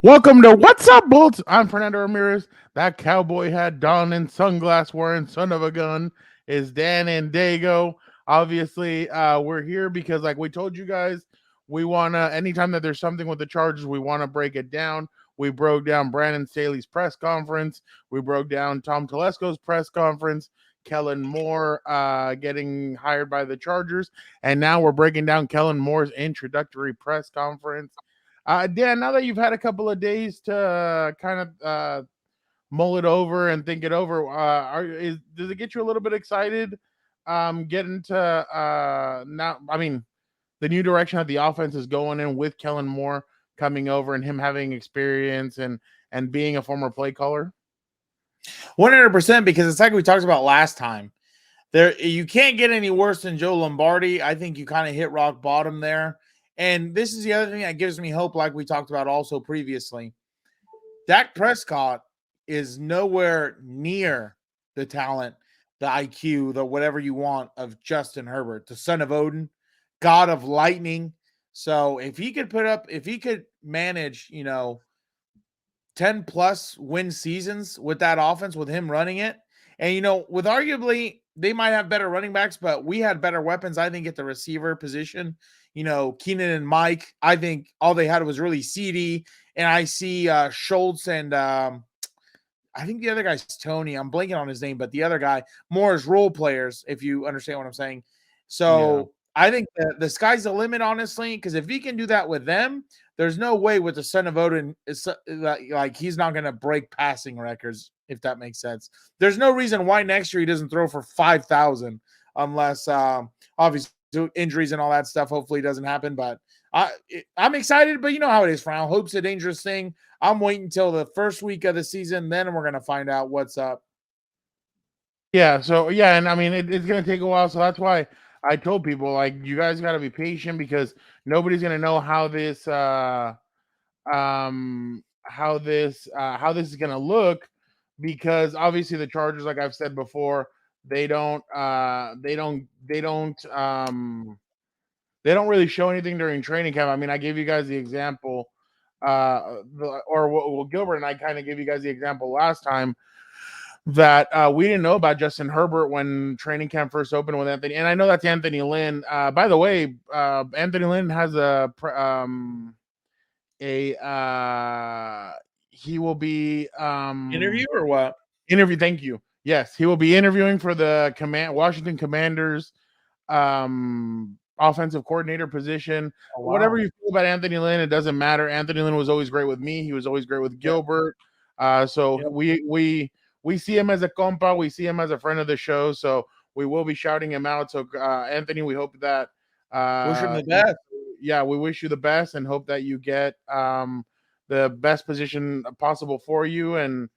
Welcome to What's Up, Bolts. I'm Fernando Ramirez. That cowboy hat, don, and sunglass wearing son of a gun is Dan and Daygo. Obviously, we're here because, like we told you guys, we want to, anytime that there's something with the Chargers, we want to break it down. We broke down Brandon Staley's press conference. We broke down Tom Telesco's press conference. Kellen Moore getting hired by the Chargers. And now we're breaking down Kellen Moore's introductory press conference. Dan, now that you've had a couple of days to kind of mull it over and think it over, does it get you a little bit excited getting to now? I mean, the new direction that the offense is going in with Kellen Moore coming over and him having experience and being a former play caller. 100%, because it's like we talked about last time. There, you can't get any worse than Joe Lombardi. I think you kind of hit rock bottom there. And this is the other thing that gives me hope, like we talked about also previously. Dak Prescott is nowhere near the talent, the IQ, the whatever you want of Justin Herbert, the son of Odin, god of lightning. So if he could manage, 10 plus win seasons with that offense, with him running it. And, with arguably they might have better running backs, but we had better weapons, I think, at the receiver position. Keenan and Mike, I think all they had was really CD. And I see Schultz and I think the other guy's Tony. I'm blanking on his name, but the other guy, more as role players, if you understand what I'm saying. So I think the sky's the limit, honestly, because if he can do that with them, there's no way with the son of Odin, like he's not going to break passing records, if that makes sense. There's no reason why next year he doesn't throw for 5,000 unless obviously injuries and all that stuff hopefully doesn't happen. But I'm excited, but you know how it is, Frown. Hope's a dangerous thing. I'm waiting until the first week of the season, then we're going to find out what's up. Yeah, so yeah, and I mean it's gonna take a while, so that's why I told people, like, you guys got to be patient because nobody's gonna know how this is gonna look, because obviously the Chargers, like I've said before, they don't really show anything during training camp. I mean, I gave you guys the example, Gilbert and I kind of gave you guys the example last time that we didn't know about Justin Herbert when training camp first opened with Anthony. And I know that's Anthony Lynn. By the way, Anthony Lynn has he will be Interview or what? Interview. Thank you. Yes, he will be interviewing for the Washington Commanders offensive coordinator position. Oh, wow. Whatever you feel about Anthony Lynn, it doesn't matter. Anthony Lynn was always great with me. He was always great with Gilbert. We see him as a compa. We see him as a friend of the show. So we will be shouting him out. So Anthony, we hope that wish him the best. Yeah, we wish you the best and hope that you get the best position possible for you. And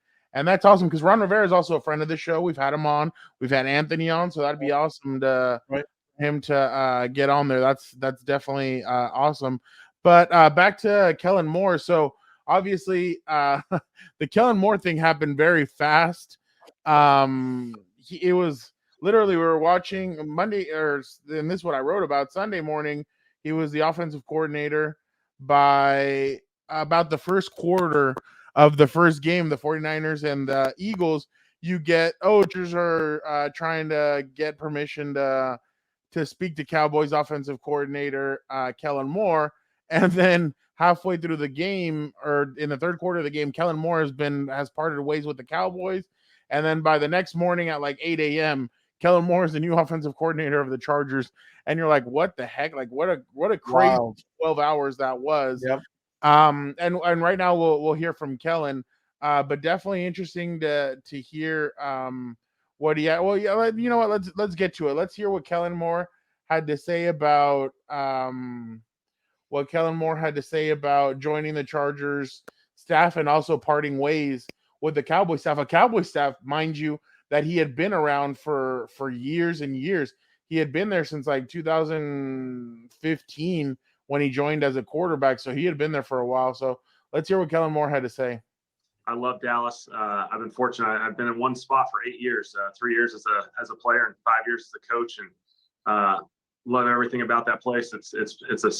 that's awesome because Ron Rivera is also a friend of the show. We've had him on. We've had Anthony on. So that'd be awesome to him to get on there. That's definitely awesome. But back to Kellen Moore. So obviously the Kellen Moore thing happened very fast. It was literally, we were watching Monday, and this is what I wrote about Sunday morning. He was the offensive coordinator by about the first quarter of the first game, the 49ers and the Eagles. You get coaches are trying to get permission to speak to Cowboys offensive coordinator Kellen Moore, and then halfway through the game, or in the third quarter of the game, Kellen Moore has parted ways with the Cowboys, and then by the next morning at like 8 a.m., Kellen Moore is the new offensive coordinator of the Chargers, and you're like, what the heck? Like, what a crazy 12 hours that was. Yep. And right now we'll hear from Kellen, but definitely interesting to hear what he had. Well, yeah, you know what? Let's get to it. Let's hear what Kellen Moore had to say about joining the Chargers staff and also parting ways with the Cowboy staff. A Cowboy staff, mind you, that he had been around for years and years. He had been there since like 2015 when he joined as a quarterback. So he had been there for a while. So let's hear what Kellen Moore had to say. I love Dallas. I've been fortunate. I've been in one spot for 8 years, 3 years as a player and 5 years as a coach, and love everything about that place. It's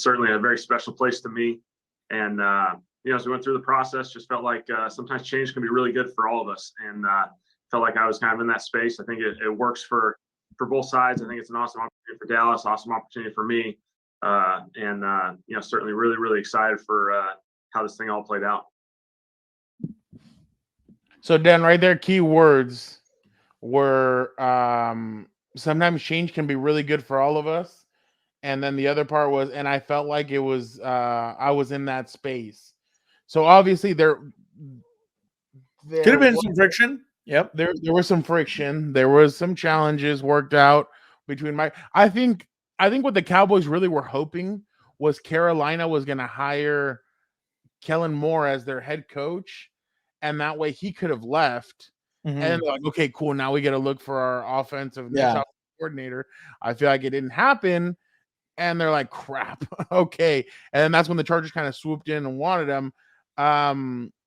certainly a very special place to me. And as we went through the process, just felt like sometimes change can be really good for all of us. And felt like I was kind of in that space. I think it works for both sides. I think it's an awesome opportunity for Dallas, awesome opportunity for me. Certainly really, really excited for how this thing all played out. So Dan, right there, key words were sometimes change can be really good for all of us. And then the other part was, and I felt like it was I was in that space. So obviously there could have been some friction. Yep. There was some friction. There was some challenges worked out between I think what the Cowboys really were hoping was Carolina was going to hire Kellen Moore as their head coach, and that way he could have left. Mm-hmm. And like, okay, cool. Now we got to look for our offensive coordinator. I feel like it didn't happen, and they're like, crap. Okay, and then that's when the Chargers kind of swooped in and wanted him.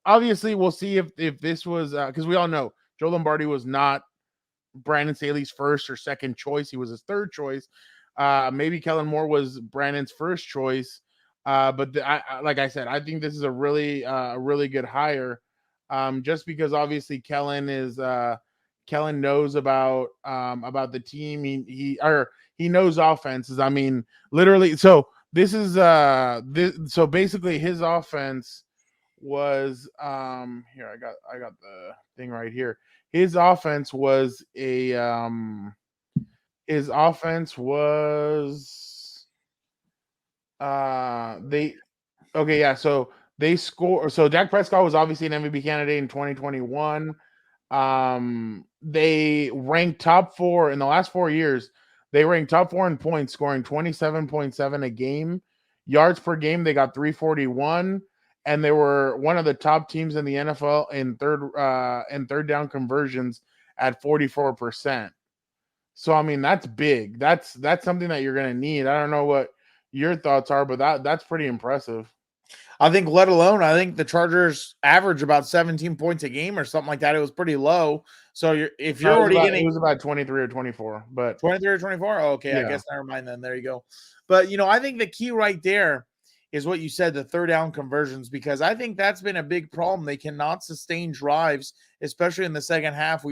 Obviously, we'll see if this was because we all know Joe Lombardi was not Brandon Staley's first or second choice. He was his third choice. Maybe Kellen Moore was Brandon's first choice. But like I said, I think this is a really good hire. Just because obviously Kellen knows about the team. He knows offenses. I mean, literally. So this is so basically his offense was here. I got the thing right here. His offense was so they score. So Dak Prescott was obviously an MVP candidate in 2021. They ranked top 4 in the last 4 years. They ranked top 4 in points, scoring 27.7 a game. Yards per game, they got 341, and they were one of the top teams in the NFL in third down conversions at 44%. So I mean, that's big. That's something that you're going to need. I don't know what your thoughts are, but that's pretty impressive. I think the Chargers average about 17 points a game or something like that. It was pretty low. So it was about 23 or 24, but 23 or 24. Oh, okay. Yeah. I guess never mind then. There you go. But I think the key right there is what you said, the third down conversions, because I think that's been a big problem. They cannot sustain drives, especially in the second half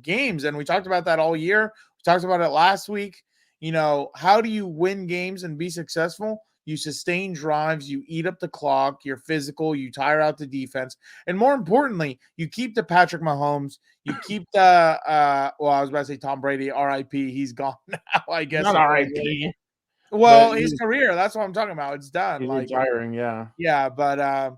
games. And we talked about that all year. We talked about it last week. How do you win games and be successful? You sustain drives, you eat up the clock, you're physical, you tire out the defense. And more importantly, you keep the Patrick Mahomes, you keep the I was about to say Tom Brady, RIP. He's gone now, I guess. Not RIP. Well, his career, that's what I'm talking about. It's done. He's retiring, yeah. Yeah, but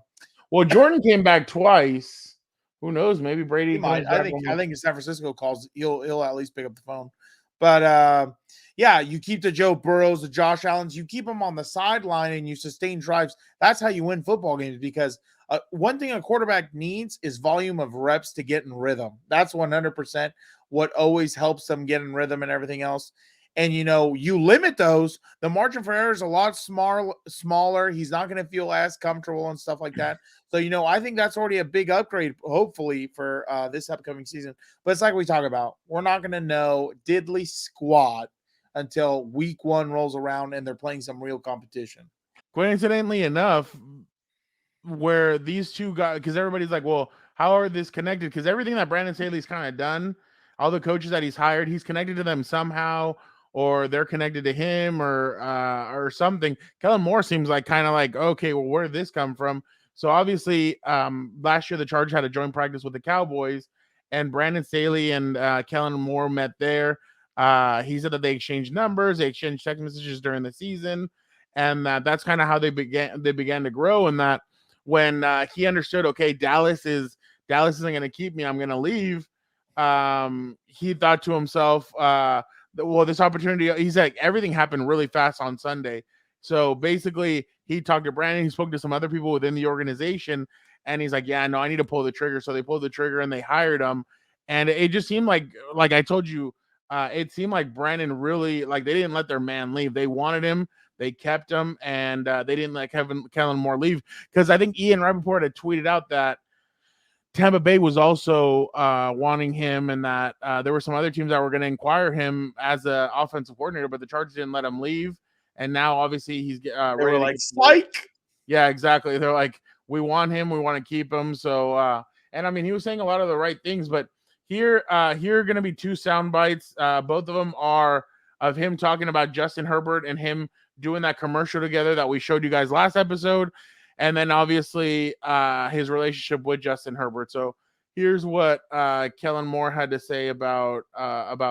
well, Jordan came back twice. Who knows? Maybe Brady might. I think if San Francisco calls, he'll at least pick up the phone. But yeah, you keep the Joe Burrows, the Josh Allens, you keep them on the sideline and you sustain drives. That's how you win football games, because one thing a quarterback needs is volume of reps to get in rhythm. That's 100% what always helps them get in rhythm and everything else. And, you limit those, the margin for error is a lot smaller. He's not going to feel as comfortable and stuff like that. So, I think that's already a big upgrade, hopefully, for this upcoming season. But it's like we talk about. We're not going to know diddly squat until week 1 rolls around and they're playing some real competition. Coincidentally enough, where these two guys, because everybody's like, well, how are this connected? Because everything that Brandon Staley's kind of done, all the coaches that he's hired, he's connected to them somehow, or they're connected to him, or something. Kellen Moore seems like kind of like, okay, well, where did this come from? So obviously, last year the Chargers had a joint practice with the Cowboys, and Brandon Staley and Kellen Moore met there. He said that they exchanged numbers, they exchanged text messages during the season, and that's kind of how they began to grow. And that when he understood, okay, Dallas isn't going to keep me, I'm going to leave. He thought to himself, well, this opportunity, he's like, everything happened really fast on Sunday. So basically, he talked to Brandon, he spoke to some other people within the organization, and he's like, yeah, no, I need to pull the trigger. So they pulled the trigger and they hired him. And it just seemed like I told you, it seemed like Brandon really, like, they didn't let their man leave. They wanted him, they kept him, and they didn't let Kellen Moore leave. Because I think Ian Rappaport had tweeted out that Tampa Bay was also wanting him, and that there were some other teams that were going to inquire him as an offensive coordinator, but the Chargers didn't let him leave. And now, obviously, he's they were like, psych. Yeah, exactly. They're like, we want him, we want to keep him. So and I mean, he was saying a lot of the right things, but here are going to be two sound bites. Both of them are of him talking about Justin Herbert and him doing that commercial together that we showed you guys last episode, and then obviously his relationship with Justin Herbert. So here's what Kellen Moore had to say about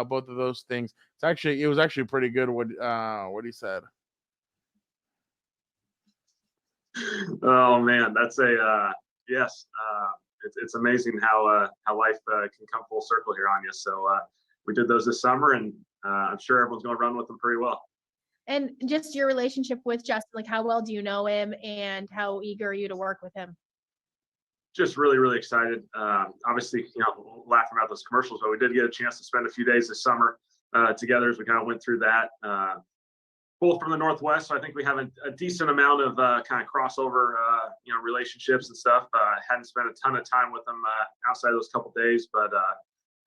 both of those things. It was actually pretty good what he said. Oh man, that's a yes. It's amazing how life can come full circle here on you. So we did those this summer, and I'm sure everyone's going to run with them pretty well. And just your relationship with Justin, like how well do you know him, and how eager are you to work with him? Just really, really excited. Obviously, laughing about those commercials, but we did get a chance to spend a few days this summer together as we kind of went through that. Both from the Northwest, so I think we have a decent amount of kind of crossover, relationships and stuff. Hadn't spent a ton of time with them outside of those couple of days, but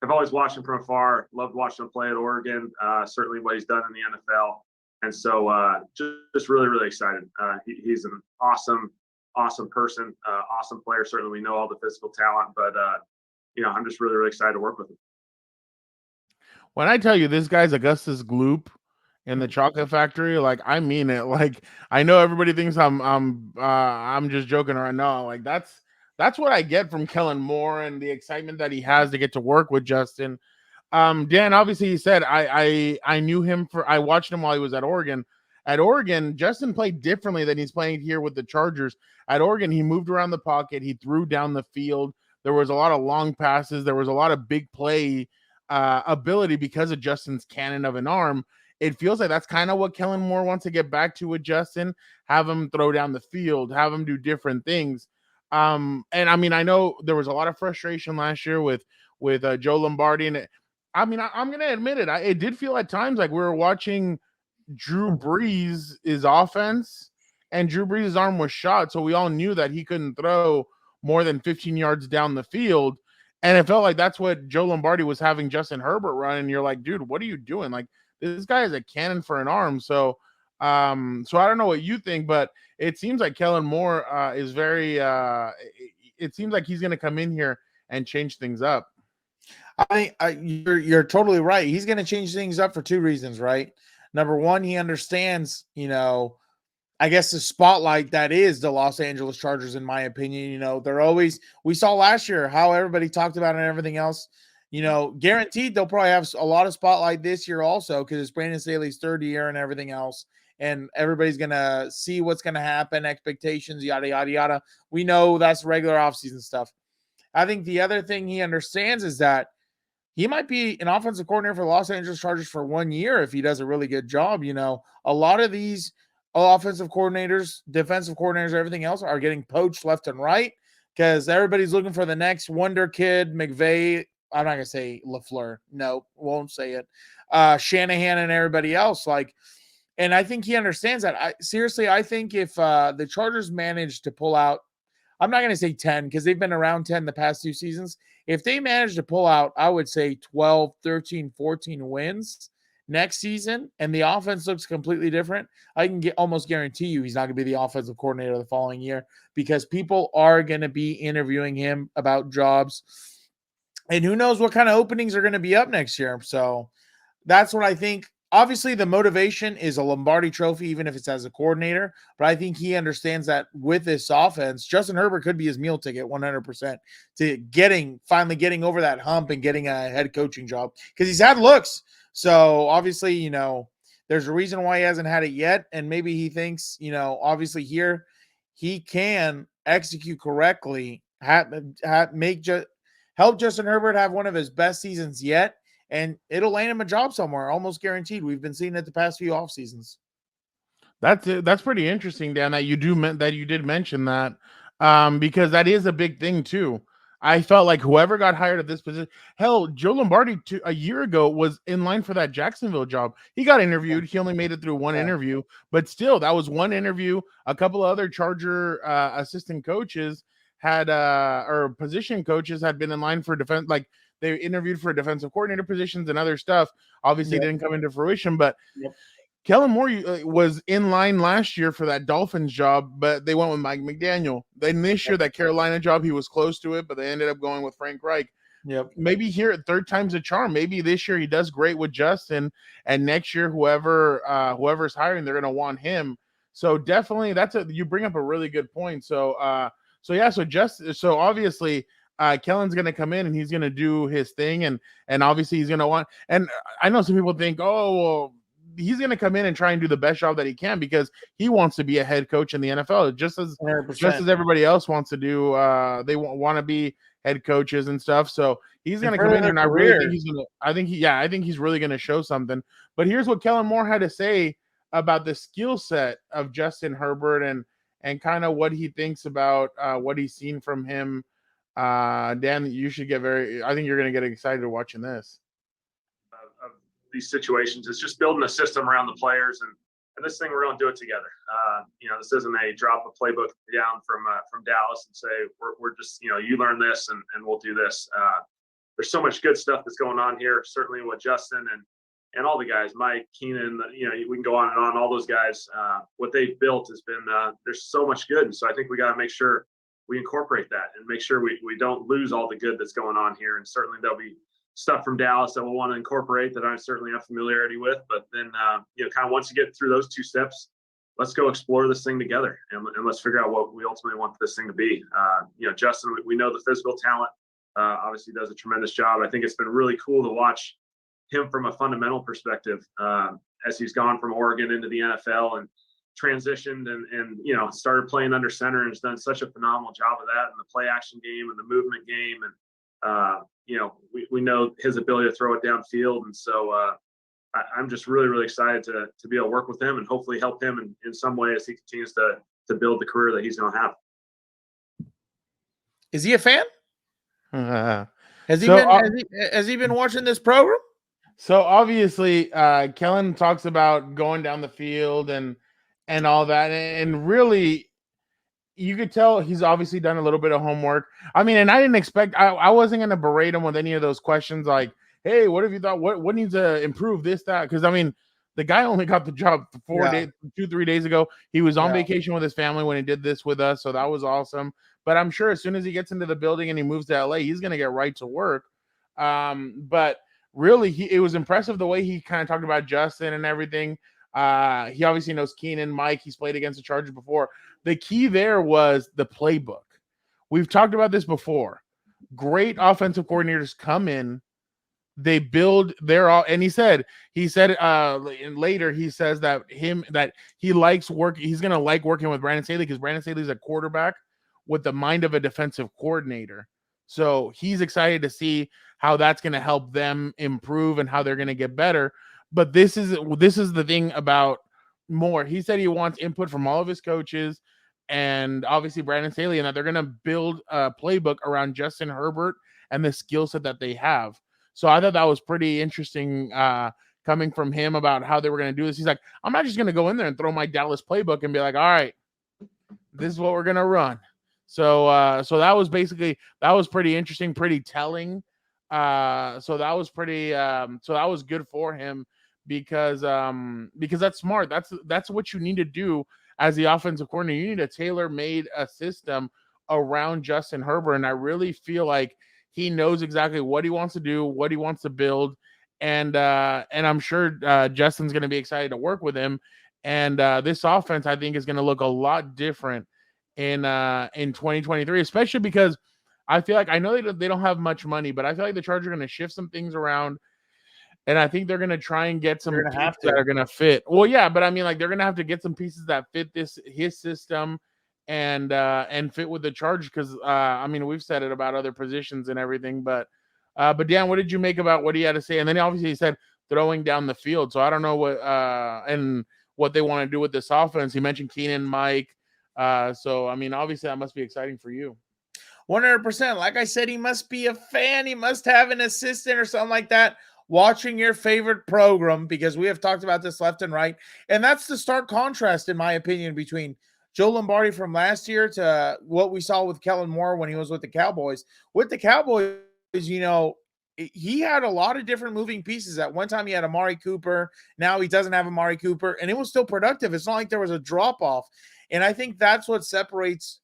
I've always watched him from afar. Loved watching him play at Oregon. Certainly what he's done in the NFL, and so just really, really excited. He's an awesome person, awesome player. Certainly, we know all the physical talent, but I'm just really, really excited to work with him. When I tell you this guy's Augustus Gloop in the chocolate factory, like I mean it. Like I know everybody thinks I'm just joking right now. Like that's what I get from Kellen Moore and the excitement that he has to get to work with Justin. Dan, obviously he said I knew him I watched him while he was at Oregon. At Oregon, Justin played differently than he's playing here with the Chargers. At Oregon, he moved around the pocket, he threw down the field. There was a lot of long passes, there was a lot of big play ability because of Justin's cannon of an arm. It feels like that's kind of what Kellen Moore wants to get back to with Justin, have him throw down the field, have him do different things. And I mean, I know there was a lot of frustration last year with Joe Lombardi. And I'm going to admit it. It did feel at times like we were watching Drew Brees' offense, and Drew Brees' arm was shot. So we all knew that he couldn't throw more than 15 yards down the field. And it felt like that's what Joe Lombardi was having Justin Herbert run. And you're like, dude, what are you doing? Like, this guy is a cannon for an arm. So I don't know what you think, but it seems like Kellen Moore is very it seems like he's going to come in here and change things up. You're totally right. He's going to change things up for two reasons, right? Number one, he understands, I guess the spotlight that is the Los Angeles Chargers, in my opinion. They're always, we saw last year how everybody talked about it and everything else. Guaranteed they'll probably have a lot of spotlight this year also, because it's Brandon Staley's third year and everything else. And everybody's going to see what's going to happen, expectations, yada, yada, yada. We know that's regular offseason stuff. I think the other thing he understands is that he might be an offensive coordinator for the Los Angeles Chargers for 1 year if he does a really good job. A lot of these offensive coordinators, defensive coordinators, everything else are getting poached left and right because everybody's looking for the next wonder kid, McVay. I'm not going to say LaFleur. No, won't say it. Shanahan and everybody else. And I think he understands that. I think if the Chargers manage to pull out, I'm not going to say 10 because they've been around 10 the past 2 seasons. If they manage to pull out, I would say 12, 13, 14 wins next season, and the offense looks completely different, I can almost guarantee you he's not going to be the offensive coordinator the following year because people are going to be interviewing him about jobs. And who knows what kind of openings are going to be up next year. So that's what I think. Obviously, the motivation is a Lombardi trophy, even if it's as a coordinator. But I think he understands that with this offense, Justin Herbert could be his meal ticket 100% to finally getting over that hump and getting a head coaching job because he's had looks. So obviously, there's a reason why he hasn't had it yet. And maybe he thinks, obviously here he can execute correctly, help Justin Herbert have one of his best seasons yet. And it'll land him a job somewhere, almost guaranteed. We've been seeing it the past few off seasons. That's pretty interesting, Dan, that you did mention that, because that is a big thing too. I felt like whoever got hired at this position, hell, Joe Lombardi a year ago was in line for that Jacksonville job. He got interviewed. He only made it through one interview, but still, that was one interview. A couple of other Charger assistant coaches or position coaches had been in line for defense, like. They interviewed for defensive coordinator positions and other stuff. Obviously, didn't come into fruition, but Kellen Moore was in line last year for that Dolphins job, but they went with Mike McDaniel. Then this year, that Carolina job, he was close to it, but they ended up going with Frank Reich. Yep. Maybe here at third time's a charm. Maybe this year he does great with Justin, and next year whoever's hiring, they're going to want him. So definitely, you bring up a really good point. So so obviously. Kellen's going to come in and he's going to do his thing, and obviously he's going to want. And I know some people think, oh, well, he's going to come in and try and do the best job that he can because he wants to be a head coach in the NFL, just as 100%. everybody else wants to do. They want to be head coaches and stuff. So he's going to come in, and I really think he's going to. I think he's really going to show something. But here's what Kellen Moore had to say about the skill set of Justin Herbert and kind of what he thinks about what he's seen from him. Dan, you should get I think you're going to get excited watching this. Of these situations, it's just building a system around the players, and this thing we're going to do it together. This isn't a drop a playbook down from Dallas and say we're just you learn this and we'll do this. There's so much good stuff that's going on here. Certainly with Justin and all the guys, Mike, Keenan, we can go on and on. All those guys, what they've built has been there's so much good, and so I think we got to make sure we incorporate that and make sure we don't lose all the good that's going on here. And certainly there'll be stuff from Dallas that we'll want to incorporate that I certainly have familiarity with. But then, kind of once you get through those two steps, let's go explore this thing together and let's figure out what we ultimately want this thing to be. Justin, we know the physical talent, obviously does a tremendous job. I think it's been really cool to watch him from a fundamental perspective as he's gone from Oregon into the NFL and transitioned and started playing under center and has done such a phenomenal job of that in the play action game and the movement game. And, we know his ability to throw it downfield. And so I'm just really, really excited to be able to work with him and hopefully help him in some way as he continues to build the career that he's going to have. Is he a fan? Has he been watching this program? So obviously, Kellen talks about going down the field and all that, and really, you could tell he's obviously done a little bit of homework. I mean, and I didn't expect. I wasn't going to berate him with any of those questions like, "Hey, what have you thought? What needs to improve? This, that?" Because I mean, the guy only got the job 2-3 days ago. He was on vacation with his family when he did this with us, so that was awesome. But I'm sure as soon as he gets into the building and he moves to LA, he's going to get right to work. But really, it was impressive the way he kind of talked about Justin and everything. He obviously knows Keenan, Mike. He's played against the Chargers before. The key there was the playbook. We've talked about this before. Great offensive coordinators come in, they build their all, and he said later he says that he likes work. He's gonna like working with Brandon Staley because Brandon Staley is a quarterback with the mind of a defensive coordinator. So he's excited to see how that's going to help them improve and how they're going to get better. But this is the thing about Moore. He said he wants input from all of his coaches and obviously Brandon Staley, and that they're going to build a playbook around Justin Herbert and the skill set that they have. So I thought that was pretty interesting coming from him about how they were going to do this. He's like, I'm not just going to go in there and throw my Dallas playbook and be like, all right, this is what we're going to run. So that was pretty interesting, pretty telling. So that was good for him because that's smart. That's what you need to do as the offensive coordinator. You need a tailor-made system around Justin Herbert, and I really feel like he knows exactly what he wants to do, what he wants to build, and I'm sure Justin's going to be excited to work with him. And this offense, I think, is going to look a lot different in 2023, especially because I feel like, I know they don't have much money, but I feel like the Chargers are going to shift some things around, and I think they're going to try and get some pieces that are going to fit. Well, yeah, but I mean, like, they're going to have to get some pieces that fit his system and fit with the Chargers because I mean, we've said it about other positions and everything, but Dan, what did you make about what he had to say? And then obviously he said throwing down the field. So I don't know what they want to do with this offense. He mentioned Keenan, Mike. So I mean, obviously that must be exciting for you. 100%. Like I said, he must be a fan. He must have an assistant or something like that watching your favorite program, because we have talked about this left and right. And that's the stark contrast, in my opinion, between Joe Lombardi from last year to what we saw with Kellen Moore when he was with the Cowboys. With the Cowboys, he had a lot of different moving pieces. At one time he had Amari Cooper. Now he doesn't have Amari Cooper, and it was still productive. It's not like there was a drop off. And I think that's what separates,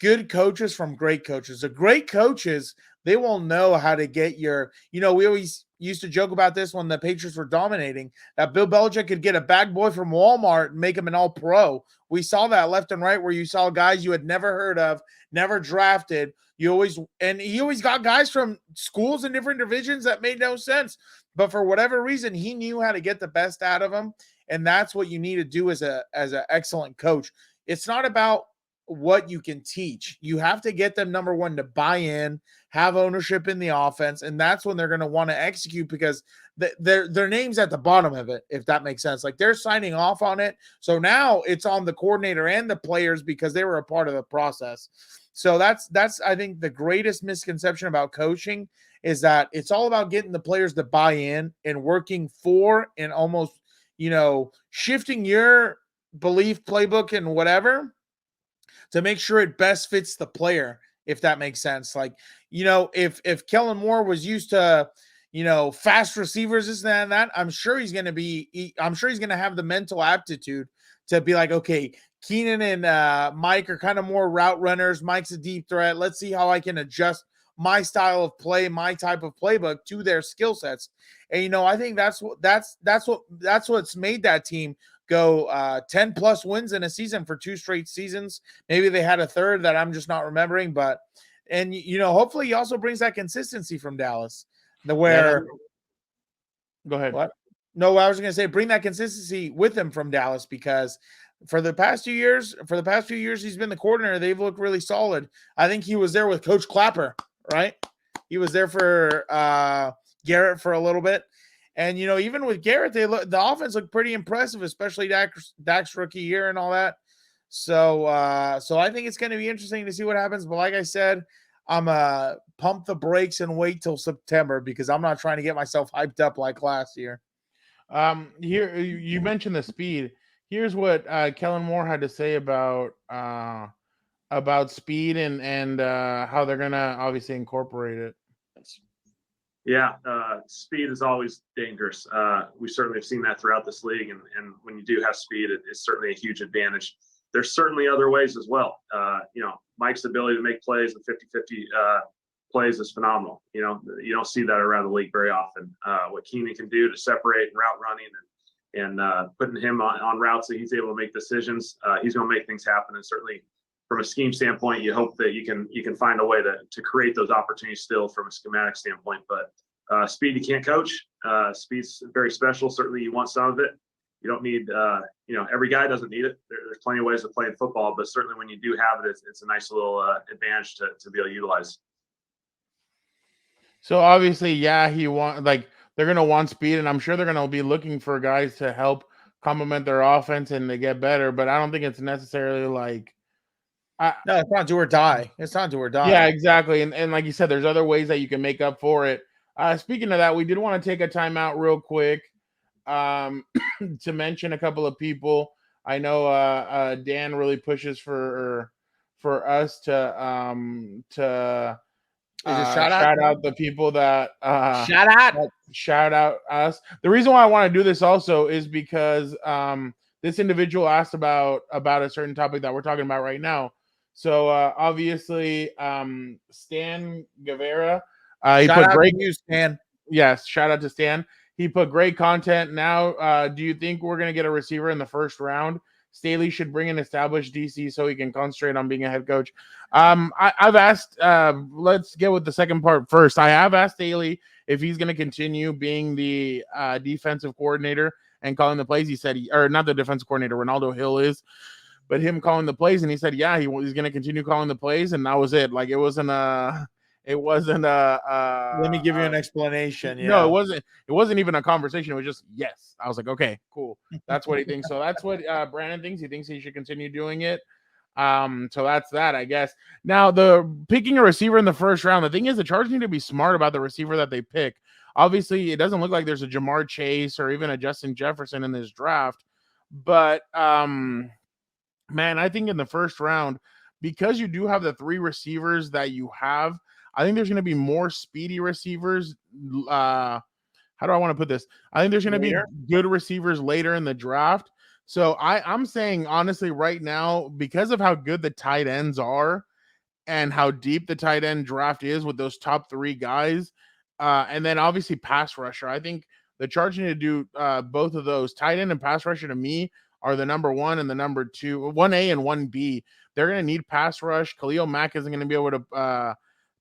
good coaches from great coaches. The great coaches, they will know how to get your, we always used to joke about this when the Patriots were dominating, that Bill Belichick could get a bag boy from Walmart and make him an all-pro. We saw that left and right, where you saw guys you had never heard of, never drafted. He always got guys from schools in different divisions that made no sense. But for whatever reason, he knew how to get the best out of them. And that's what you need to do as an excellent coach. It's not about what you can teach. You have to get them, number one, to buy in, have ownership in the offense, and that's when they're going to want to execute, because their name's at the bottom of it, if that makes sense. Like, they're signing off on it. So now it's on the coordinator and the players, because they were a part of the process. So that's I think the greatest misconception about coaching is that it's all about getting the players to buy in and working for, and almost, shifting your belief playbook and whatever to make sure it best fits the player, if that makes sense. Like, if Kellen Moore was used to, fast receivers, this and that, I'm sure he's going to have the mental aptitude to be like, okay, Keenan and Mike are kind of more route runners. Mike's a deep threat. Let's see how I can adjust my style of play, my type of playbook to their skill sets. And, I think that's what's made that team go 10 plus wins in a season for 2 straight seasons. Maybe they had a third that I'm just not remembering, but hopefully he also brings that consistency from Dallas. Go ahead. What? No, I was going to say bring that consistency with him from Dallas, because for the past few years he's been the coordinator. They've looked really solid. I think he was there with Coach Clapper, right? He was there for Garrett for a little bit. And, even with Garrett, the offense looked pretty impressive, especially Dak's rookie year and all that. So I think it's going to be interesting to see what happens. But like I said, I'm pump the brakes and wait till September, because I'm not trying to get myself hyped up like last year. Here, you mentioned the speed. Here's what Kellen Moore had to say about speed and how they're going to obviously incorporate it. Yeah, speed is always dangerous. We certainly have seen that throughout this league, and when you do have speed, it's certainly a huge advantage. There's certainly other ways as well. Mike's ability to make plays, the 50-50 plays, is phenomenal. You don't see that around the league very often. What Keenan can do to separate and route running and putting him on routes that he's able to make decisions, he's going to make things happen. And certainly, from a scheme standpoint, you hope that you can find a way to create those opportunities still from a schematic standpoint. But speed you can't coach. Speed's very special. Certainly, you want some of it. You don't need, every guy doesn't need it. There's plenty of ways to play in football, but certainly when you do have it, it's a nice little advantage to be able to utilize. So obviously, yeah, they're going to want speed, and I'm sure they're going to be looking for guys to help complement their offense and they get better. But I don't think it's necessarily like. No, it's not do or die. It's not do or die. Yeah, exactly. And like you said, there's other ways that you can make up for it. Speaking of that, we did want to take a timeout real quick to mention a couple of people. I know Dan really pushes for us to shout out the people that shout out us. The reason why I want to do this also is because this individual asked about a certain topic that we're talking about right now. So obviously, Stan Guevara, he put great news. Stan, yes, shout out to Stan. He put great content. Now, do you think we're gonna get a receiver in the first round? Staley should bring an established DC so he can concentrate on being a head coach. I've asked. Let's get with the second part first. I have asked Staley if he's gonna continue being the defensive coordinator and calling the plays. He said, or not the defensive coordinator, Ronaldo Hill is. But him calling the plays, and he said, yeah, he's going to continue calling the plays, and that was it. Like, it wasn't a. Let me give you an explanation. Yeah. No, it wasn't even a conversation. It was just yes. I was like, okay, cool. That's what he thinks. So that's what Brandon thinks. He thinks he should continue doing it. So that's that, I guess. Now, the picking a receiver in the first round. The thing is, the Chargers need to be smart about the receiver that they pick. Obviously, it doesn't look like there's a Jamar Chase or even a Justin Jefferson in this draft, but man, I think in the first round, because you do have the 3 receivers that you have, I think there's going to be more speedy receivers. How do I want to put this? I think there's going to be good receivers later in the draft. So I'm saying honestly right now, because of how good the tight ends are and how deep the tight end draft is with those top 3 guys, and then obviously pass rusher, I think the Chargers need to do both of those. Tight end and pass rusher to me are the number 1 and the number 2, 1A and 1B. They're going to need pass rush. Khalil Mack isn't going to be able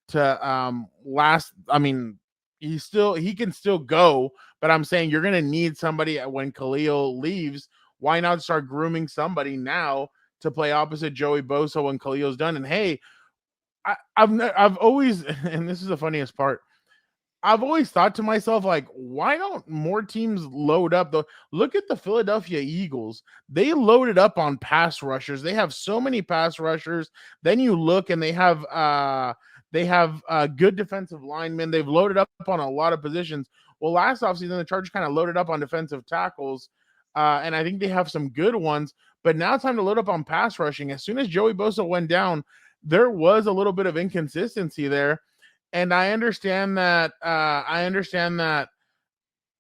to last. I mean, he can still go, but I'm saying you're going to need somebody when Khalil leaves. Why not start grooming somebody now to play opposite Joey Bosa when Khalil's done? And hey, I've always, and this is the funniest part, I've always thought to myself, like, why don't more teams load up? Look at the Philadelphia Eagles. They loaded up on pass rushers. They have so many pass rushers. Then you look and they have good defensive linemen. They've loaded up on a lot of positions. Well, last offseason, the Chargers kind of loaded up on defensive tackles, and I think they have some good ones. But now it's time to load up on pass rushing. As soon as Joey Bosa went down, there was a little bit of inconsistency there. And I understand that.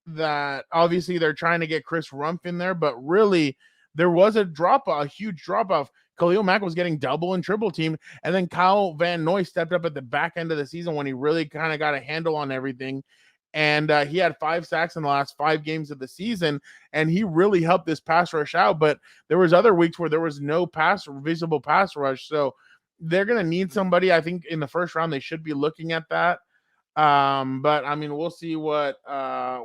That obviously they're trying to get Chris Rumph in there, but really there was a huge drop off. Khalil Mack was getting double and triple team, and then Kyle Van Noy stepped up at the back end of the season when he really kind of got a handle on everything. And he had 5 sacks in the last 5 games of the season, and he really helped this pass rush out. But there was other weeks where there was no visible pass rush. So they're going to need somebody. I think in the first round, they should be looking at that. But I mean, we'll see what happens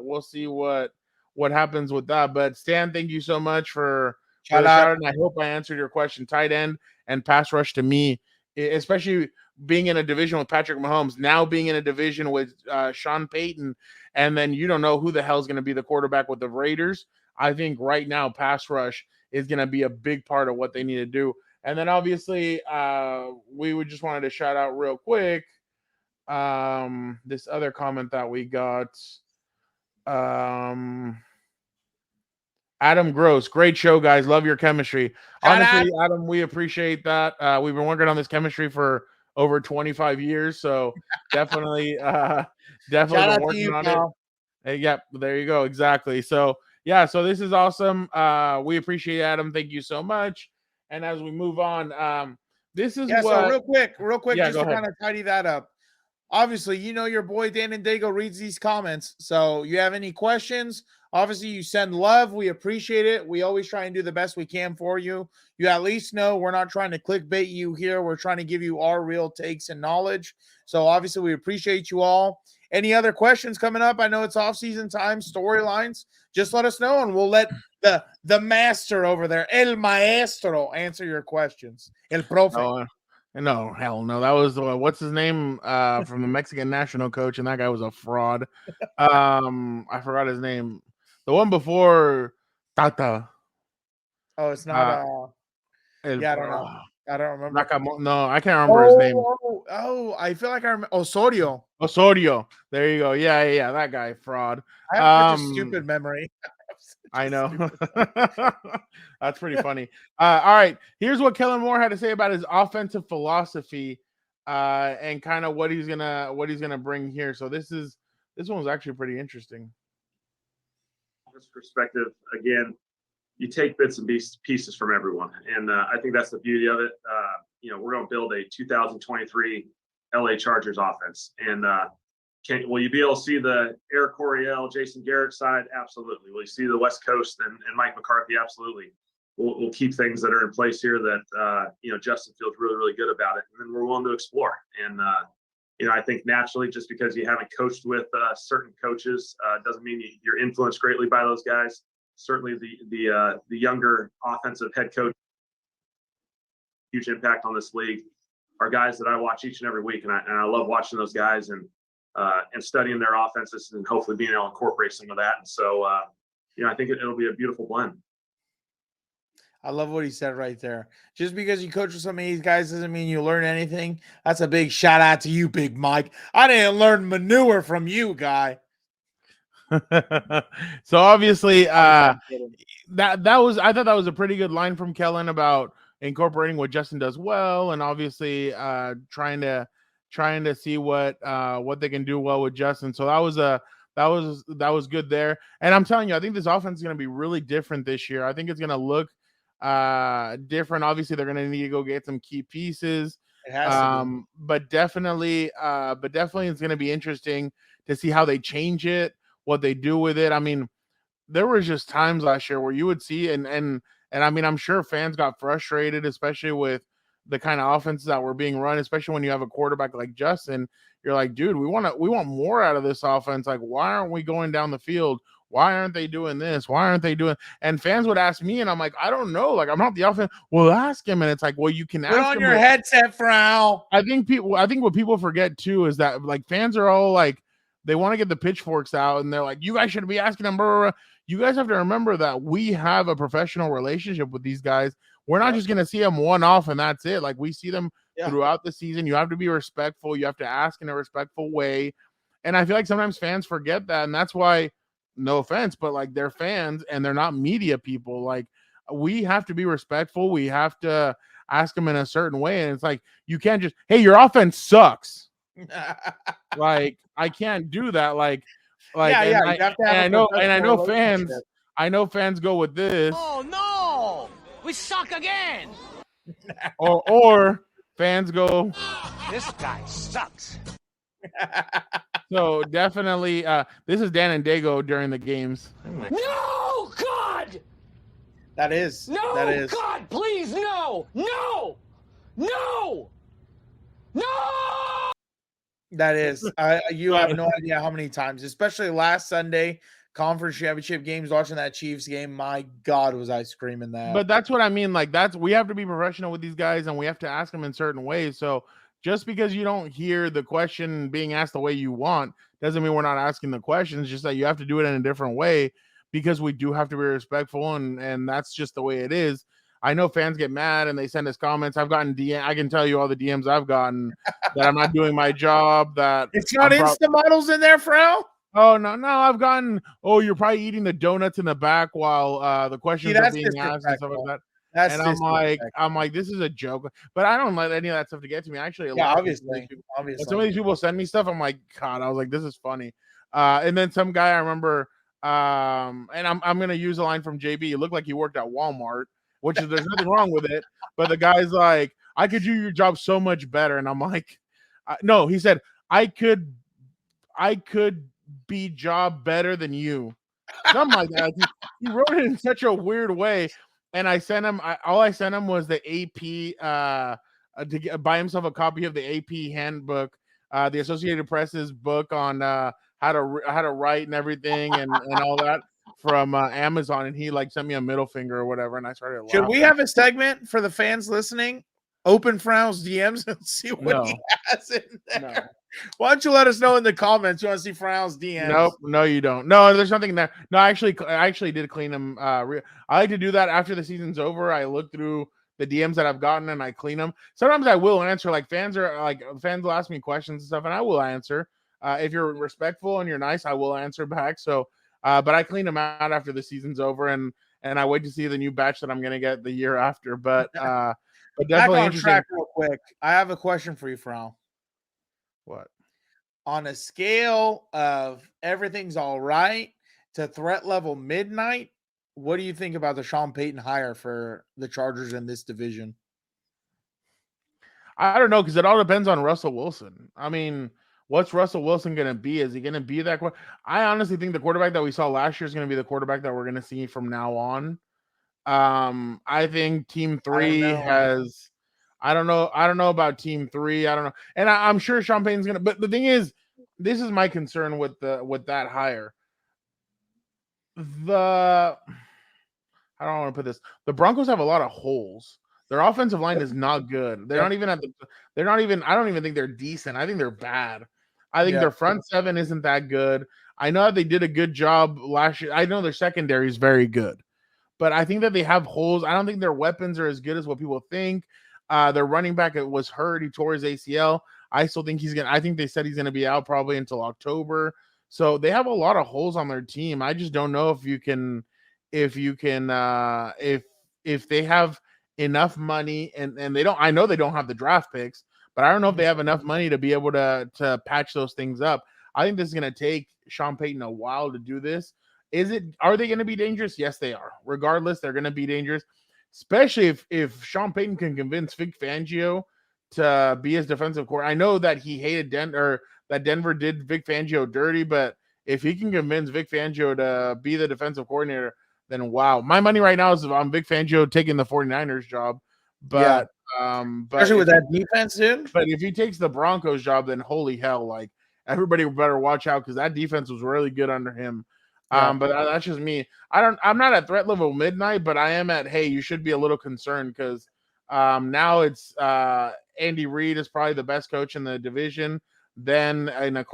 with that. But Stan, thank you so much for the shout out. And I hope I answered your question. Tight end and pass rush to me, especially being in a division with Patrick Mahomes, now being in a division with Sean Payton, and then you don't know who the hell is going to be the quarterback with the Raiders. I think right now pass rush is going to be a big part of what they need to do. And then obviously we would just wanted to shout out real quick this other comment that we got. Adam Gross, great show, guys. Love your chemistry. Honestly, Adam, we appreciate that. We've been working on this chemistry for over 25 years, so definitely been working on it. Hey, yep, there you go. Exactly. So yeah, so this is awesome. We appreciate Adam. Thank you so much. And as we move on, this is so real quick, just to kind of tidy that up. Obviously, your boy Dan and Daygo reads these comments. So you have any questions? Obviously, you send love. We appreciate it. We always try and do the best we can for you. You at least know we're not trying to clickbait you here. We're trying to give you our real takes and knowledge. So obviously, we appreciate you all. Any other questions coming up? I know it's off-season time, storylines. Just let us know, and we'll let the master over there, El Maestro, answer your questions. El Profe. No, hell no. That was what's his name from the Mexican national coach, and that guy was a fraud. I forgot his name. The one before Tata. Oh, it's not. I don't know. I don't remember. No, I can't remember his name. I feel like I remember Osorio. There you go. Yeah. That guy, fraud. I have such a stupid memory. I know. That's pretty funny. All right. Here's what Kellen Moore had to say about his offensive philosophy and kind of what he's gonna bring here. So this one was actually pretty interesting. This perspective, again, you take bits and pieces from everyone, and I think that's the beauty of it. We're going to build a 2023 LA Chargers offense, and will you be able to see the Eric Coryell, Jason Garrett side? Absolutely. Will you see the West Coast and Mike McCarthy? Absolutely. We'll keep things that are in place here that Justin feels really, really good about it, and then we're willing to explore. And I think naturally, just because you haven't coached with certain coaches doesn't mean you're influenced greatly by those guys. Certainly, the younger offensive head coach, huge impact on this league, are guys that I watch each and every week, and I love watching those guys and studying their offenses and hopefully being able to incorporate some of that. And so, I think it'll be a beautiful blend. I love what he said right there. Just because you coach with some of these guys doesn't mean you learn anything. That's a big shout out to you, Big Mike. I didn't learn manure from you, guy. So obviously, I thought that was a pretty good line from Kellen about incorporating what Justin does well, and obviously trying to trying to see what they can do well with Justin. So that was good there. And I'm telling you, I think this offense is going to be really different this year. I think it's going to look different. Obviously, they're going to need to go get some key pieces. It has to be. But definitely it's going to be interesting to see how they change it, what they do with it. I mean, there was just times last year where you would see and I mean, I'm sure fans got frustrated, especially with the kind of offenses that were being run, especially when you have a quarterback like Justin. You're like, dude, we want more out of this offense. Like, why aren't we going down the field? Why aren't they doing this? Why aren't they doing? And fans would ask me, and I'm like, I don't know. Like, I'm not the offense. Well, ask him, and it's like, well, you can Put ask on him. your headset, Frau. I think what people forget too is that like fans are all like, they want to get the pitchforks out, and they're like, you guys should be asking them. Blah, blah, blah. You guys have to remember that we have a professional relationship with these guys. We're not just going to see them one off and that's it. Like we see them throughout the season. You have to be respectful. You have to ask in a respectful way. And I feel like sometimes fans forget that. And that's why, no offense, but like they're fans and they're not media people. Like we have to be respectful. We have to ask them in a certain way. And it's like, you can't just, hey, your offense sucks. Like I can't do that. Like, you have to have I know fans go with this. Oh no, we suck again. or fans go, this guy sucks. So definitely, this is Dan and Daygo during the games. No, God! That is. God, please, no! That is. You have no idea how many times, especially last Sunday, conference championship games, watching that Chiefs game. My God, was I screaming that. But that's what I mean. Like we have to be professional with these guys, and we have to ask them in certain ways. So just because you don't hear the question being asked the way you want doesn't mean we're not asking the questions. Just that you have to do it in a different way because we do have to be respectful, and that's just the way it is. I know fans get mad and they send us comments. I've gotten DM. I can tell you all the DMs I've gotten that I'm not doing my job. That it's not Insta models in there, Frau. Oh no! I've gotten. Oh, you're probably eating the donuts in the back while the questions are being asked and stuff like that. And I'm like, this is a joke. But I don't let any of that stuff to get to me. Actually, obviously. When some of these people send me stuff, I'm like, God, I was like, this is funny. And then some guy I remember, and I'm gonna use a line from JB. It looked like he worked at Walmart, which is there's nothing wrong with it. But the guy's like, I could do your job so much better, and I'm like, no. He said, I could be job better than you. Something like that. He wrote it in such a weird way. And I sent him, all I sent him was the AP, to buy himself a copy of the AP handbook, the Associated Press's book on how to write and everything and all that from Amazon. And he like sent me a middle finger or whatever. And I started laughing. Should we have a segment for the fans listening? Open Frau's DMs and see what he has in there. No. Why don't you let us know in the comments? You want to see Frau's DMs? Nope, no, you don't. No, there's nothing there. No, I actually did clean them. I like to do that after the season's over. I look through the DMs that I've gotten and I clean them. Sometimes I will answer. Like fans will ask me questions and stuff, and I will answer. If you're respectful and you're nice, I will answer back. So, but I clean them out after the season's over, and I wait to see the new batch that I'm gonna get the year after. But definitely back on track real quick. I have a question for you, Frau. What? On a scale of everything's all right to threat level midnight, what do you think about the Sean Payton hire for the Chargers in this division? I don't know, because it all depends on Russell Wilson. I mean, what's Russell Wilson going to be? Is he going to be that? I honestly think the quarterback that we saw last year is going to be the quarterback that we're going to see from now on. I think Team 3 has. I don't know about Team 3. I don't know, and I'm sure Sean Payton's gonna. But the thing is, this is my concern with that hire. How do I want to put this? The Broncos have a lot of holes. Their offensive line is not good. They're not even at the. They're not even. I don't even think they're decent. I think they're bad. I think their front seven isn't that good. I know they did a good job last year. I know their secondary is very good, but I think that they have holes. I don't think their weapons are as good as what people think. Their running back was hurt. He tore his ACL. I still think I think they said he's gonna be out probably until October. So they have a lot of holes on their team. I just don't know if they have enough money and they don't. I know they don't have the draft picks, but I don't know if they have enough money to be able to patch those things up. I think this is going to take Sean Payton a while to do this. Are they going to be dangerous? Yes, they are. Regardless, they're going to be dangerous, especially if Sean Payton can convince Vic Fangio to be his defensive coordinator. I know that he hated Denver, that Denver did Vic Fangio dirty, but if he can convince Vic Fangio to be the defensive coordinator, then wow. My money right now is on Vic Fangio taking the 49ers job. But especially with that defense, dude. But if he takes the Broncos job, then holy hell, like everybody better watch out because that defense was really good under him. But that's just me. I'm not at threat level midnight, but I am at, hey, you should be a little concerned because now it's Andy Reid is probably the best coach in the division. Then in a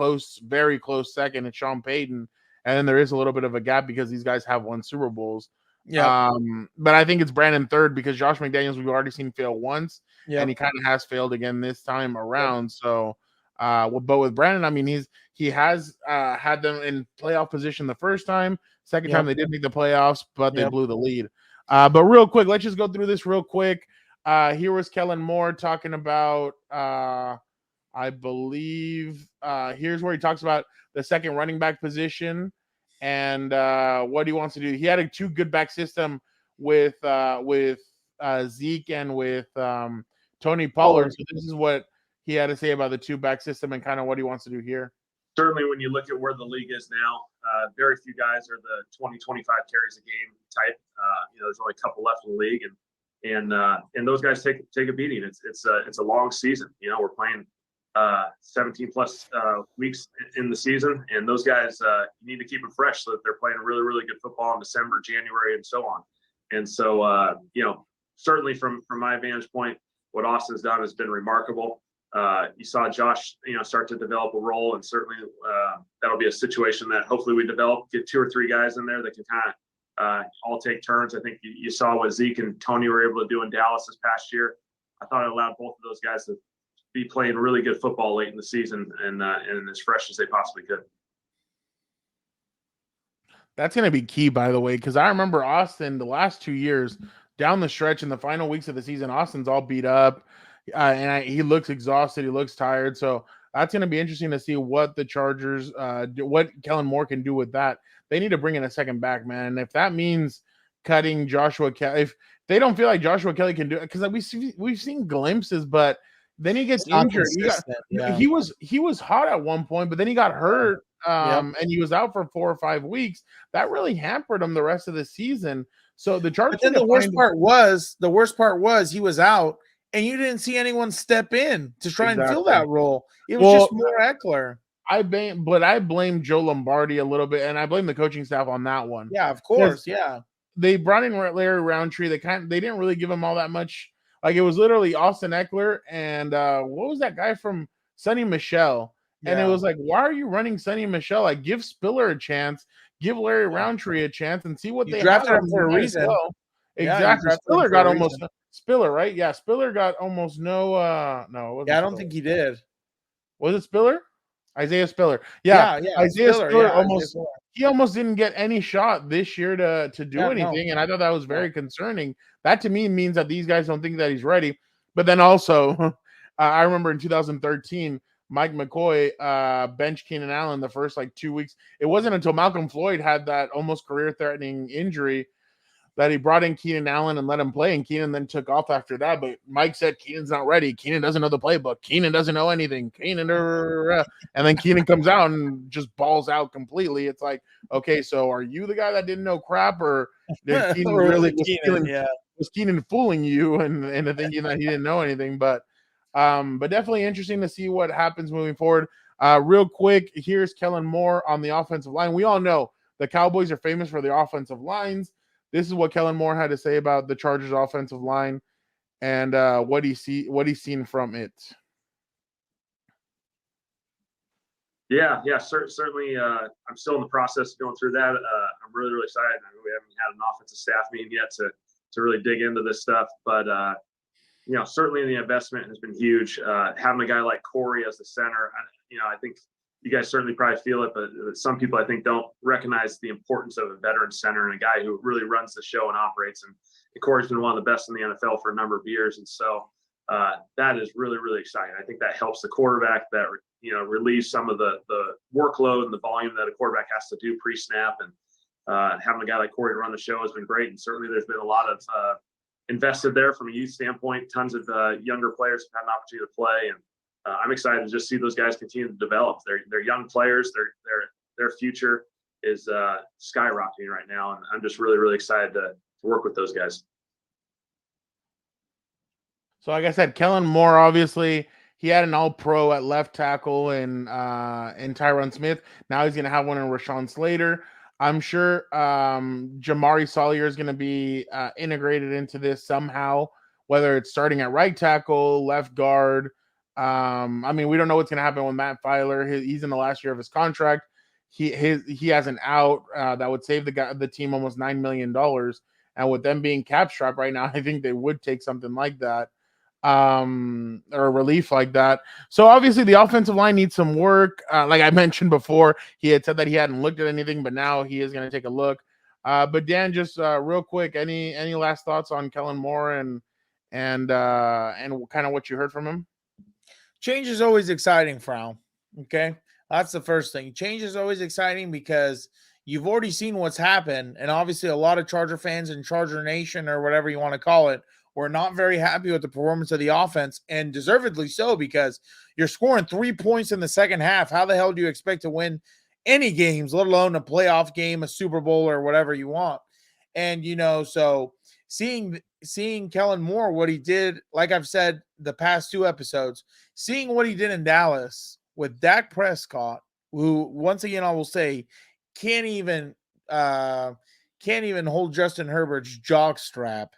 very close second, it's Sean Payton. And then there is a little bit of a gap because these guys have won Super Bowls. Yeah. But I think it's Brandon third because Josh McDaniels we've already seen fail once, Yep. and he kind of has failed again this time around. So, but with Brandon, I mean, he has had them in playoff position the first time. Second time they did make the playoffs, but they blew the lead. But real quick, let's just go through this real quick. Here was Kellen Moore talking about, I believe, here's where he talks about the second running back position and what he wants to do. He had a 2 good back system with Zeke and with Tony Pollard. So this is what he had to say about the 2 back system and kind of what he wants to do here. Certainly, when you look at where the league is now, very few guys are the 20, 25 carries a game type. There's only a couple left in the league, and those guys take a beating. It's a long season. We're playing 17 plus weeks in the season, and those guys you need to keep them fresh so that they're playing really, really good football in December, January, and so on. And so, certainly from my vantage point, what Austin's done has been remarkable. You saw Josh, start to develop a role, and certainly that'll be a situation that hopefully we develop, get 2 or 3 guys in there that can kind of all take turns. I think you saw what Zeke and Tony were able to do in Dallas this past year. I thought it allowed both of those guys to be playing really good football late in the season and as fresh as they possibly could. That's going to be key, by the way, because I remember Austin the last 2 years down the stretch in the final weeks of the season, Austin's all beat up. He looks exhausted. He looks tired. So that's going to be interesting to see what the Chargers, what Kellen Moore can do with that. They need to bring in a second back, man. And if that means cutting Joshua Kelly, if they don't feel like Joshua Kelly can do it, because we've seen glimpses, but then he gets injured. He was hot at one point, but then he got hurt, and he was out for 4 or 5 weeks. That really hampered him the rest of the season. So the Chargers. But then the worst part was he was out. And you didn't see anyone step in to try and fill that role. It was just more Eckler. I blame Joe Lombardi a little bit, and I blame the coaching staff on that one. Yeah, of course. Yeah, they brought in Larry Roundtree. They didn't really give him all that much. Like it was literally Austin Eckler and what was that guy from Sonny Michel? And it was like, why are you running Sonny Michel? Like, give Spiller a chance, give Larry Roundtree a chance, and see what they drafted him for a reason. Exactly. Spiller got almost. Spiller, right? Yeah, Spiller got almost no. No, I don't think he did. Was it Spiller? Isaiah Spiller. Yeah. Isaiah Spiller almost. He almost didn't get any shot this year to do anything, and I thought that was very concerning. That to me means that these guys don't think that he's ready. But then also, I remember in 2013, Mike McCoy benched Keenan Allen the first 2 weeks. It wasn't until Malcolm Floyd had that almost career-threatening injury that he brought in Keenan Allen and let him play, and Keenan then took off after that. But Mike said Keenan's not ready. Keenan doesn't know the playbook. Keenan doesn't know anything. And then Keenan comes out and just balls out completely. It's like, okay, so are you the guy that didn't know crap, or did Keenan was Keenan fooling you and thinking that he didn't know anything? But definitely interesting to see what happens moving forward. Real quick, here's Kellen Moore on the offensive line. We all know the Cowboys are famous for the offensive lines. This is what Kellen Moore had to say about the Chargers offensive line and what he's seen from it. Yeah, certainly. I'm still in the process of going through that. I'm really, really excited. We haven't had an offensive staff meeting yet to really dig into this stuff, but certainly the investment has been huge. Having a guy like Corey as the center, I think you guys certainly probably feel it, but some people I think don't recognize the importance of a veteran center and a guy who really runs the show and operates. And Corey's been one of the best in the NFL for a number of years. And so that is really, really exciting. I think that helps the quarterback, that relieves some of the workload and the volume that a quarterback has to do pre-snap. And having a guy like Corey to run the show has been great. And certainly there's been a lot of invested there from a youth standpoint. Tons of younger players have had an opportunity to play, and I'm excited to just see those guys continue to develop. They're young players. Their future is skyrocketing right now, and I'm just really, really excited to work with those guys. So like I said, Kellen Moore, obviously he had an all-pro at left tackle in Tyron Smith. Now he's going to have one in Rashawn Slater. I'm sure Jamari Sawyer is going to be integrated into this somehow, whether it's starting at right tackle, left guard. I mean, we don't know what's going to happen with Matt Filer. He's in the last year of his contract. He has an out that would save the team almost $9 million. And with them being cap strapped right now, I think they would take something like that, or a relief like that. So obviously the offensive line needs some work. Like I mentioned before, he had said that he hadn't looked at anything, but now he is going to take a look. But Dan, just real quick, any last thoughts on Kellen Moore and kind of what you heard from him? Change is always exciting, Frau. Okay. That's the first thing. Change is always exciting because you've already seen what's happened. And obviously a lot of Charger fans and Charger Nation, or whatever you want to call it, were not very happy with the performance of the offense, and deservedly so, because you're scoring 3 points in the second half. How the hell do you expect to win any games, let alone a playoff game, a Super Bowl, or whatever you want? And, so seeing Kellen Moore, what he did, like I've said the past 2 episodes, seeing what he did in Dallas with Dak Prescott, who, once again, I will say, can't even hold Justin Herbert's jock strap.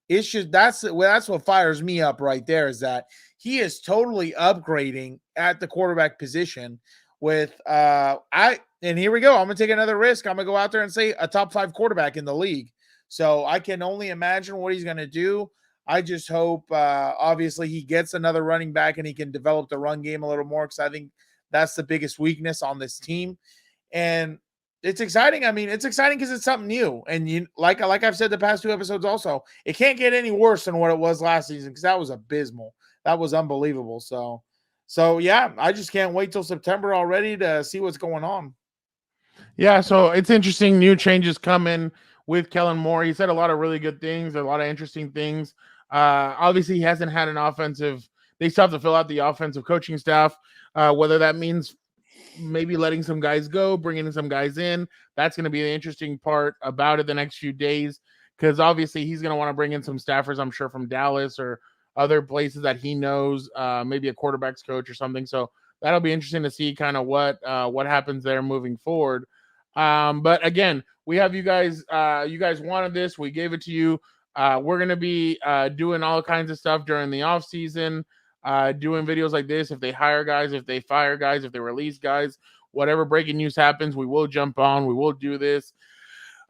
It's just that's what fires me up right there, is that he is totally upgrading at the quarterback position with and here we go. I'm gonna take another risk. I'm gonna go out there and say a top 5 quarterback in the league. So I can only imagine what he's gonna do. I just hope obviously he gets another running back and he can develop the run game a little more, because I think that's the biggest weakness on this team. And it's exciting. I mean, it's exciting because it's something new. And like I've said the past 2 episodes also, it can't get any worse than what it was last season, because that was abysmal. That was unbelievable. So yeah, I just can't wait till September already to see what's going on. Yeah, so it's interesting. New changes come in with Kellen Moore. He said a lot of really good things, a lot of interesting things. Obviously, he hasn't had an offensive. They still have to fill out the offensive coaching staff, whether that means maybe letting some guys go, bringing some guys in. That's going to be the interesting part about it the next few days, because obviously he's going to want to bring in some staffers, I'm sure, from Dallas or other places that he knows, maybe a quarterback's coach or something. So that'll be interesting to see kind of what happens there moving forward. But again, we have you guys wanted this. We gave it to you. We're going to be doing all kinds of stuff during the off season, doing videos like this. If they hire guys, if they fire guys, if they release guys, whatever breaking news happens, we will jump on. We will do this.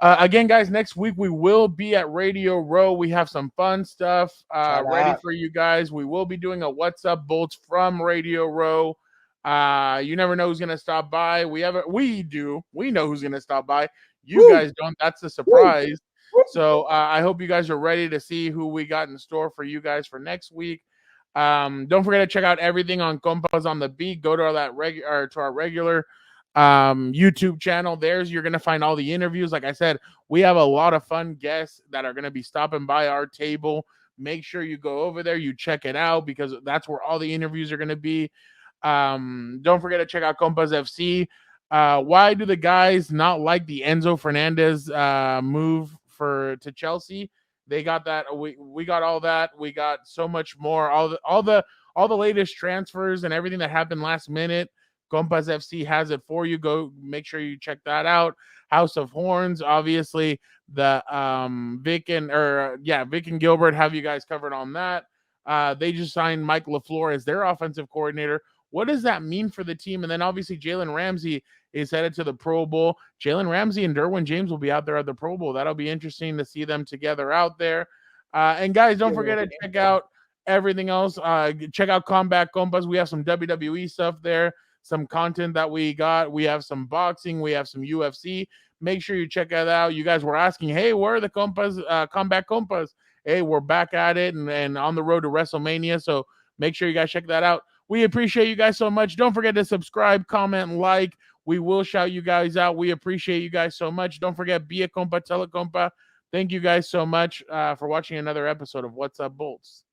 Again, guys, next week we will be at Radio Row. We have some fun stuff ready for you guys. We will be doing a What's Up Bolts from Radio Row. You never know who's going to stop by. We do. We know who's going to stop by. You guys don't. That's the surprise. So I hope you guys are ready to see who we got in store for you guys for next week. Don't forget to check out everything on COMPAS on the Beat. Go to our regular YouTube channel. You're going to find all the interviews. Like I said, we have a lot of fun guests that are going to be stopping by our table. Make sure you go over there, you check it out, because that's where all the interviews are going to be. Don't forget to check out COMPAS FC. Why do the guys not like the Enzo Fernandez move to Chelsea? They got that. We got all that. We got so much more. All the latest transfers and everything that happened last minute. COMPAS FC has it for you. Go make sure you check that out. House of Horns, obviously the Vic and Gilbert have you guys covered on that. They just signed Mike LaFleur as their offensive coordinator. What does that mean for the team? And then obviously Jalen Ramsey is headed to the Pro Bowl. Jalen Ramsey and Derwin James will be out there at the Pro Bowl. That'll be interesting to see them together out there. And guys, don't forget to check out everything else. Check out Combat COMPAS. We have some WWE stuff there, some content that we got. We have some boxing. We have some UFC. Make sure you check that out. You guys were asking, hey, where are the Combat COMPAS? hey, we're back at it and on the road to WrestleMania. So make sure you guys check that out. We appreciate you guys so much. Don't forget to subscribe, comment, and like. We will shout you guys out. We appreciate you guys so much. Don't forget, be a compa, tell a compa. Thank you guys so much for watching another episode of What's Up Bolts.